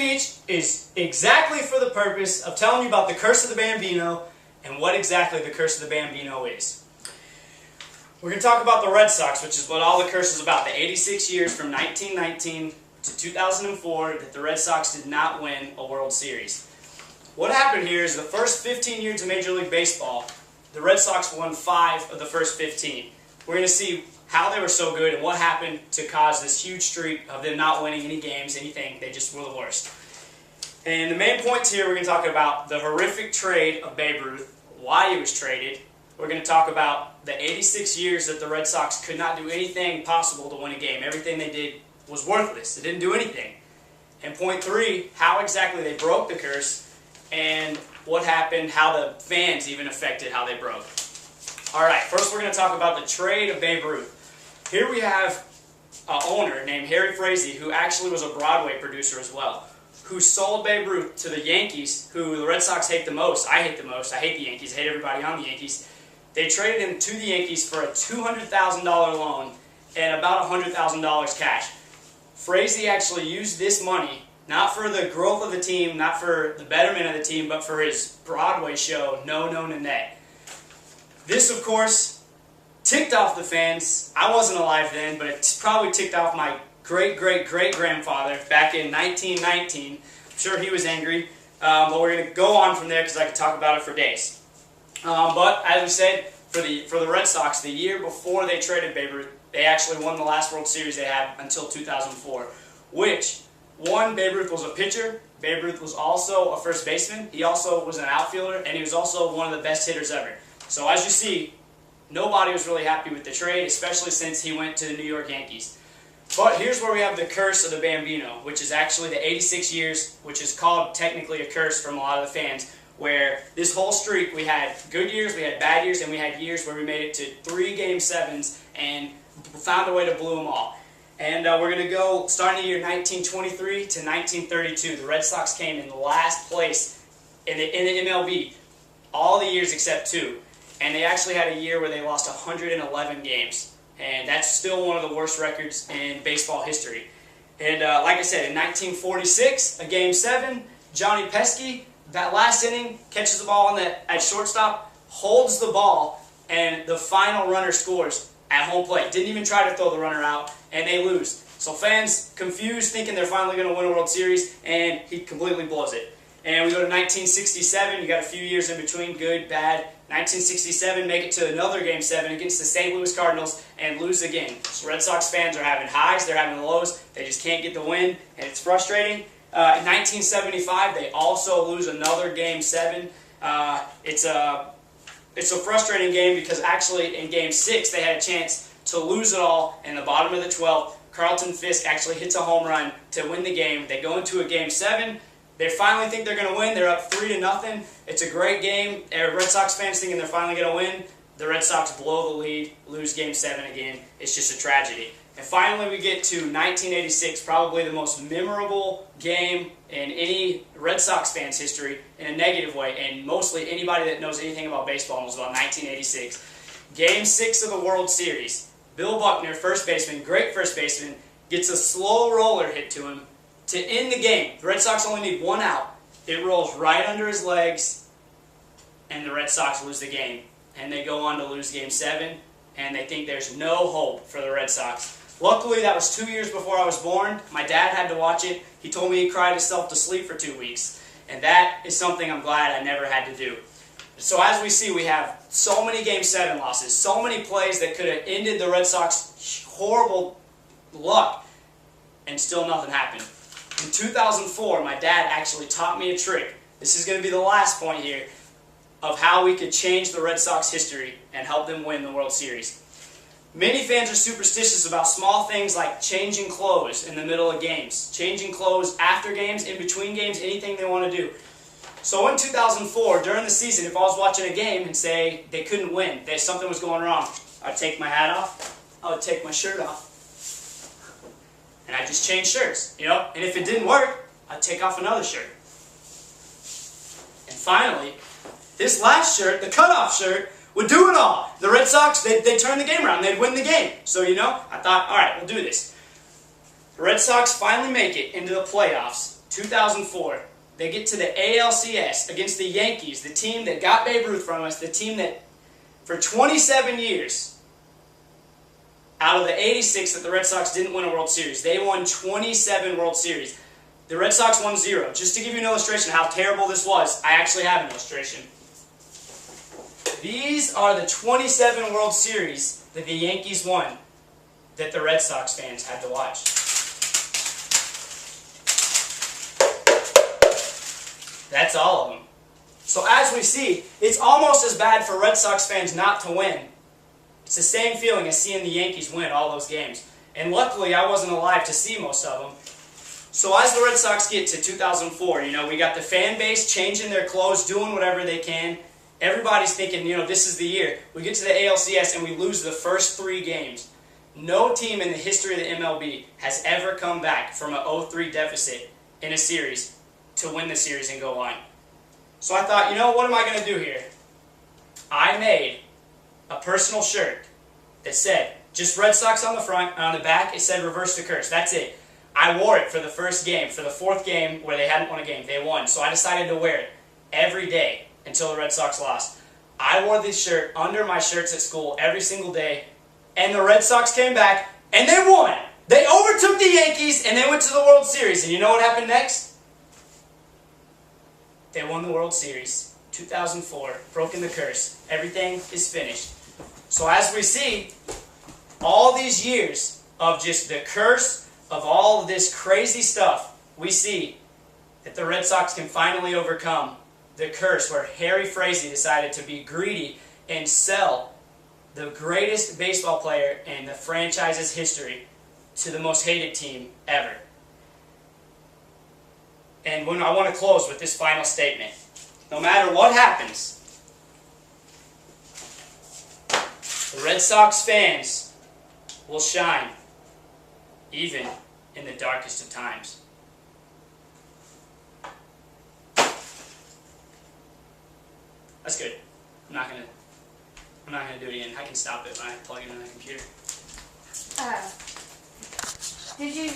speech is exactly for the purpose of telling you about the curse of the bambino and what exactly the curse of the bambino is. We're going to talk about the Red Sox, which is what all the curse is about. The 86 years from 1919 to 2004 that the Red Sox did not win a World Series. What happened here is the first 15 years of Major League Baseball, the Red Sox won 5 of the first 15. We're going to see how they were so good and what happened to cause this huge streak of them not winning any games, anything. They just were the worst. And the main points here, we're going to talk about the horrific trade of Babe Ruth, why he was traded. We're going to talk about the 86 years that the Red Sox could not do anything possible to win a game. Everything they did was worthless. They didn't do anything. And point 3, how exactly they broke the curse and what happened, how the fans even affected how they broke. Alright, first we're going to talk about the trade of Babe Ruth. Here we have an owner named Harry Frazee, who actually was a Broadway producer as well, who sold Babe Ruth to the Yankees, who the Red Sox hate the most. I hate the most. I hate the Yankees. I hate everybody on the Yankees. They traded him to the Yankees for a $200,000 loan and about $100,000 cash. Frazee actually used this money not for the growth of the team, not for the betterment of the team, but for his Broadway show, No No Nanette. This, of course, ticked off the fans. I wasn't alive then, but it probably ticked off my great-great-great-grandfather back in 1919. I'm sure he was angry, but we're going to go on from there because I could talk about it for days. But as we said, for the Red Sox, the year before they traded Babe Ruth, they actually won the last World Series they had until 2004, which, one, Babe Ruth was a pitcher. Babe Ruth was also a first baseman. He also was an outfielder, and he was also one of the best hitters ever. So as you see, nobody was really happy with the trade, especially since he went to the New York Yankees. But here's where we have the curse of the Bambino, which is actually the 86 years, which is called technically a curse from a lot of the fans, where this whole streak, we had good years, we had bad years, and we had years where we made it to 3 Game 7s and found a way to blow them all. And we're going to go starting the year 1923 to 1932. The Red Sox came in last place in the MLB all the years except 2. And they actually had a year where they lost 111 games. And that's still one of the worst records in baseball history. And like I said, in 1946, a Game 7, Johnny Pesky, that last inning, catches the ball at shortstop, holds the ball, and the final runner scores at home plate. Didn't even try to throw the runner out, and they lose. So fans confused, thinking they're finally going to win a World Series, and he completely blows it. And we go to 1967. You got a few years in between, good, bad. 1967, make it to another Game 7 against the St. Louis Cardinals and lose again. So Red Sox fans are having highs, they're having lows. They just can't get the win, and it's frustrating. In 1975, they also lose another Game 7. It's a frustrating game because actually in Game 6, they had a chance to lose it all in the bottom of the 12th. Carlton Fisk actually hits a home run to win the game. They go into a Game 7. They finally think they're going to win. They're up 3-0. It's a great game. Red Sox fans thinking they're finally going to win. The Red Sox blow the lead, lose Game 7 again. It's just a tragedy. And finally we get to 1986, probably the most memorable game in any Red Sox fans' history in a negative way, and mostly anybody that knows anything about baseball knows about 1986. Game 6 of the World Series. Bill Buckner, first baseman, great first baseman, gets a slow roller hit to him to end the game. The Red Sox only need 1 out. It rolls right under his legs, and the Red Sox lose the game. And they go on to lose Game 7, and they think there's no hope for the Red Sox. Luckily, that was 2 years before I was born. My dad had to watch it. He told me he cried himself to sleep for 2 weeks. And that is something I'm glad I never had to do. So as we see, we have so many Game 7 losses, so many plays that could have ended the Red Sox horrible luck, and still nothing happened. In 2004, my dad actually taught me a trick. This is going to be the last point here of how we could change the Red Sox history and help them win the World Series. Many fans are superstitious about small things like changing clothes in the middle of games, changing clothes after games, in between games, anything they want to do. So in 2004, during the season, if I was watching a game and say they couldn't win, that something was going wrong, I'd take my hat off, I would take my shirt off, and I'd just change shirts, you know? And if it didn't work, I'd take off another shirt. And finally, this last shirt, the cutoff shirt, would do it all. The Red Sox, they'd turn the game around. They'd win the game. So, you know, I thought, all right, we'll do this. The Red Sox finally make it into the playoffs 2004, they get to the ALCS against the Yankees, the team that got Babe Ruth from us, the team that for 27 years, out of the 86 that the Red Sox didn't win a World Series, they won 27 World Series. The Red Sox won 0. Just to give you an illustration of how terrible this was, I actually have an illustration. These are the 27 World Series that the Yankees won that the Red Sox fans had to watch. That's all of them. So as we see, it's almost as bad for Red Sox fans not to win. It's the same feeling as seeing the Yankees win all those games. And luckily, I wasn't alive to see most of them. So as the Red Sox get to 2004, we got the fan base changing their clothes, doing whatever they can. Everybody's thinking, this is the year. We get to the ALCS and we lose the first 3 games. No team in the history of the MLB has ever come back from an 0-3 deficit in a series to win the series and go on. So I thought, what am I going to do here? I made a personal shirt that said, just Red Sox on the front, and on the back it said reverse the curse. That's it. I wore it for the first game, for the 4th game where they hadn't won a game. They won. So I decided to wear it every day until the Red Sox lost. I wore this shirt under my shirts at school every single day, and the Red Sox came back, and they won. They overtook the Yankees, and they went to the World Series. And you know what happened next? They won the World Series. 2004, broken the curse. Everything is finished. So as we see, all these years of just the curse of all of this crazy stuff, we see that the Red Sox can finally overcome the curse where Harry Frazee decided to be greedy and sell the greatest baseball player in the franchise's history to the most hated team ever. And I want to close with this final statement. No matter what happens, the Red Sox fans will shine, even in the darkest of times. That's good. I'm not gonna do it again. I can stop it when I plug it in my computer. Did you